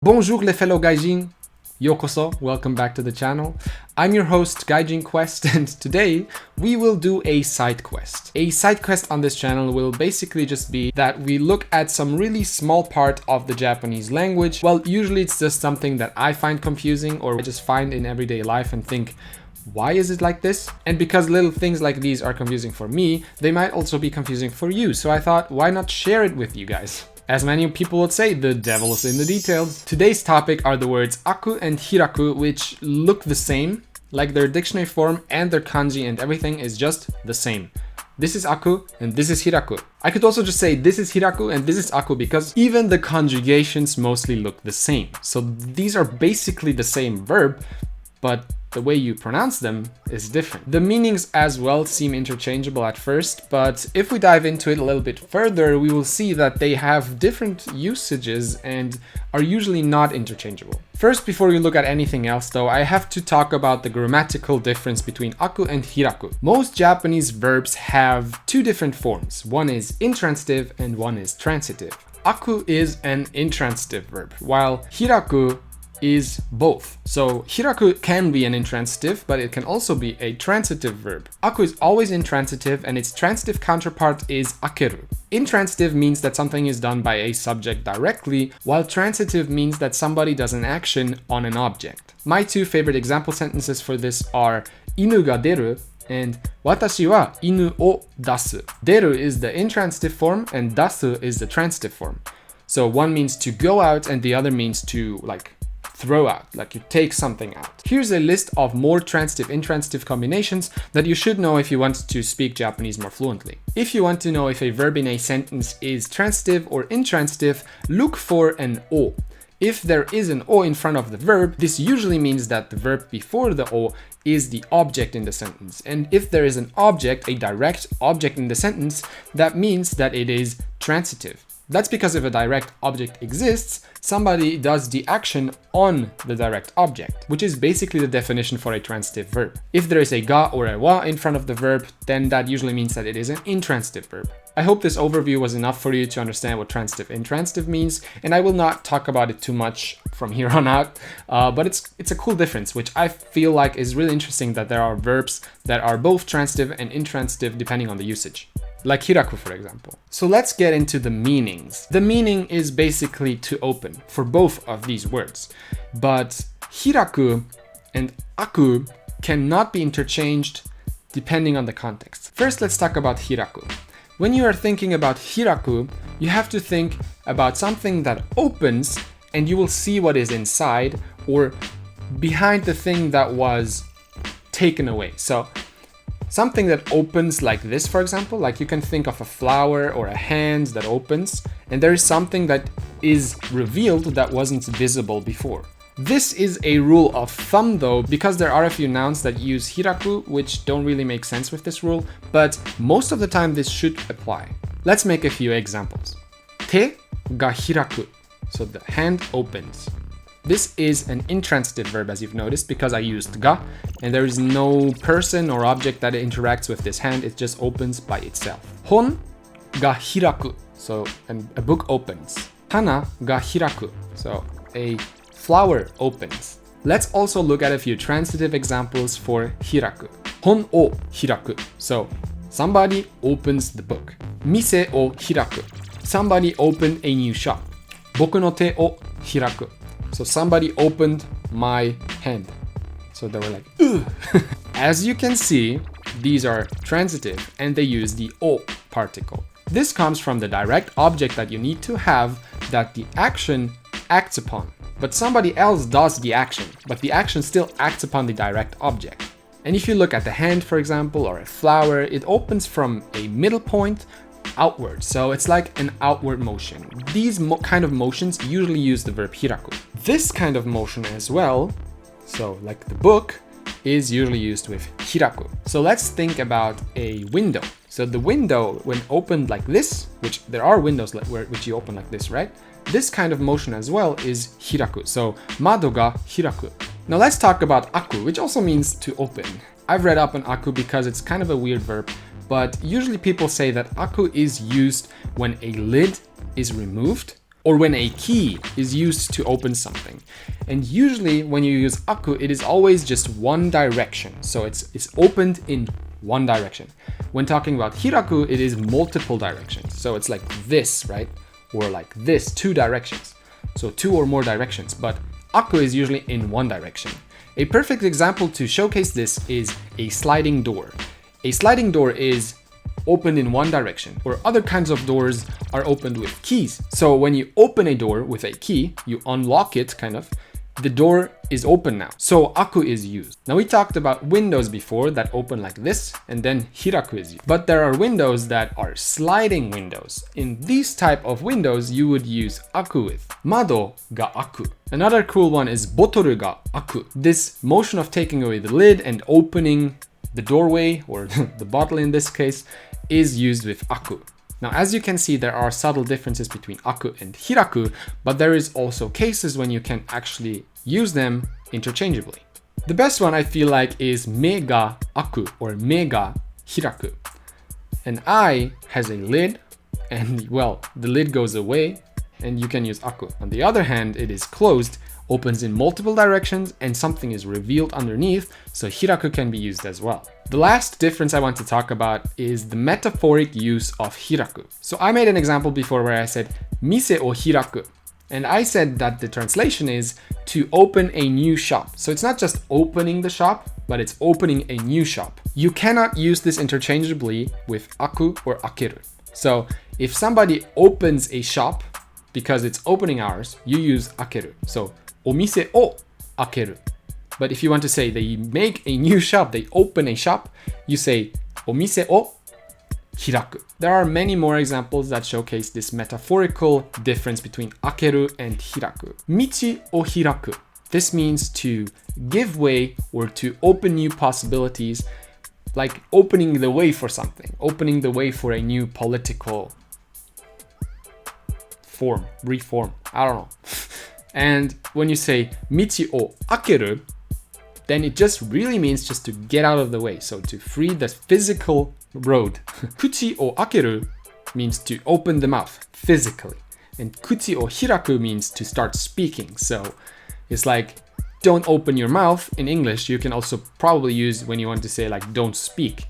Bonjour les fellow gaijin. Yokoso, welcome back to the channel. I'm your host Gaijin Quest, and today we will do a side quest. A side quest on this channel will basically just be that we look at some really small part of the Japanese language. Well, usually it's just something that I find confusing or I just find in everyday life and think, why is it like this? And because little things like these are confusing for me, they might also be confusing for you. So I thought, why not share it with you guys? As many people would say, the devil is in the details. Today's topic are the words aku and hiraku, which look the same, like their dictionary form and their kanji and everything is just the same. This is aku and this is hiraku. I could also just say this is hiraku and this is aku because even the conjugations mostly look the same. So these are basically the same verb, but the way you pronounce them is different. The meanings as well seem interchangeable at first, but if we dive into it a little bit further, we will see that they have different usages and are usually not interchangeable. First, before we look at anything else though, I have to talk about the grammatical difference between aku and hiraku. Most Japanese verbs have two different forms. One is intransitive and one is transitive. Aku is an intransitive verb, while hiraku is both. So hiraku can be an intransitive, but it can also be a transitive verb. Aku is always intransitive and its transitive counterpart is akeru. Intransitive means that something is done by a subject directly, while transitive means that somebody does an action on an object. My two favorite example sentences for this are inu ga deru and watashi wa inu o dasu. Deru is the intransitive form and dasu is the transitive form. So one means to go out and the other means to throw out, like you take something out. Here's a list of more transitive intransitive combinations that you should know if you want to speak Japanese more fluently. If you want to know if a verb in a sentence is transitive or intransitive, look for an o. If there is an o in front of the verb, this usually means that the verb before the o is the object in the sentence. And if there is an object, a direct object in the sentence, that means that it is transitive. That's because if a direct object exists, somebody does the action on the direct object, which is basically the definition for a transitive verb. If there is a ga or a wa in front of the verb, then that usually means that it is an intransitive verb. I hope this overview was enough for you to understand what transitive intransitive means, and I will not talk about it too much from here on out, but it's a cool difference, which I feel like is really interesting that there are verbs that are both transitive and intransitive depending on the usage. Like hiraku, for example. So let's get into the meanings. The meaning is basically to open for both of these words, but hiraku and aku cannot be interchanged depending on the context. First, let's talk about hiraku. When you are thinking about hiraku, you have to think about something that opens and you will see what is inside or behind the thing that was taken away. So something that opens like this, for example, like you can think of a flower or a hand that opens, and there is something that is revealed that wasn't visible before. This is a rule of thumb though, because there are a few nouns that use hiraku, which don't really make sense with this rule, but most of the time this should apply. Let's make a few examples. Te ga hiraku, so the hand opens. This is an intransitive verb, as you've noticed, because I used ga, and there is no person or object that interacts with this hand, it just opens by itself. Hon ga hiraku, so a book opens. Hana ga hiraku, so a flower opens. Let's also look at a few transitive examples for hiraku. Hon o hiraku, so somebody opens the book. Mise o hiraku, somebody opened a new shop. Boku no te o hiraku, so somebody opened my hand. So they were like, ugh. As you can see, these are transitive and they use the o particle. This comes from the direct object that you need to have that the action acts upon. But somebody else does the action, but the action still acts upon the direct object. And if you look at the hand, for example, or a flower, it opens from a middle point outward. So it's like an outward motion. These kind of motions usually use the verb hiraku. This kind of motion as well, so like the book, is usually used with hiraku. So let's think about a window. So the window, when opened like this, which there are windows which you open like this, right? This kind of motion as well is hiraku. So mado ga hiraku. Now let's talk about aku, which also means to open. I've read up on aku because it's kind of a weird verb, but usually people say that aku is used when a lid is removed or when a key is used to open something. And usually when you use aku, it is always just one direction. So it's opened in one direction. When talking about hiraku, it is multiple directions. So it's like this, right? Or like this, two directions. So two or more directions, but aku is usually in one direction. A perfect example to showcase this is a sliding door. A sliding door is opened in one direction, or other kinds of doors are opened with keys. So when you open a door with a key, you unlock it kind of, the door is open now. So aku is used. Now we talked about windows before that open like this, and then hiraku is used. But there are windows that are sliding windows. In these type of windows, you would use aku with mado ga aku. Another cool one is botoru ga aku. This motion of taking away the lid and opening the doorway, or the bottle in this case, is used with aku. Now, as you can see, there are subtle differences between aku and hiraku, but there is also cases when you can actually use them interchangeably. The best one I feel like is me ga aku or me ga hiraku. An eye has a lid and, well, the lid goes away and you can use aku. On the other hand, it is closed, opens in multiple directions, and something is revealed underneath, so hiraku can be used as well. The last difference I want to talk about is the metaphoric use of hiraku. So I made an example before where I said mise o hiraku, and I said that the translation is to open a new shop. So it's not just opening the shop, but it's opening a new shop. You cannot use this interchangeably with aku or akeru. So if somebody opens a shop because it's opening hours, you use akeru. So omise o akeru. But if you want to say they make a new shop, they open a shop, you say omise o hiraku. There are many more examples that showcase this metaphorical difference between akeru and hiraku. Michi o hiraku. This means to give way or to open new possibilities, like opening the way for something, opening the way for a new political reform, I don't know. And when you say michi o akeru, then it just really means just to get out of the way. So to free the physical road. Kuchi o akeru means to open the mouth physically. And kuchi o hiraku means to start speaking. So it's like, don't open your mouth. In English, you can also probably use when you want to say like, don't speak.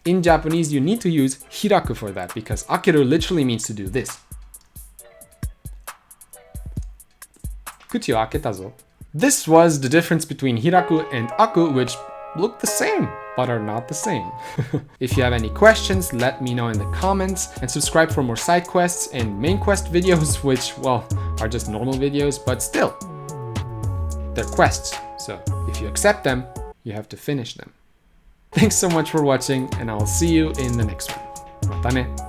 In Japanese, you need to use hiraku for that because akeru literally means to do this. Kuchi o aketa zo. This was the difference between hiraku and aku, which look the same, but are not the same. If you have any questions, let me know in the comments, and subscribe for more side quests and main quest videos, which, well, are just normal videos, but still, they're quests. So if you accept them, you have to finish them. Thanks so much for watching, and I will see you in the next one. Mata ne.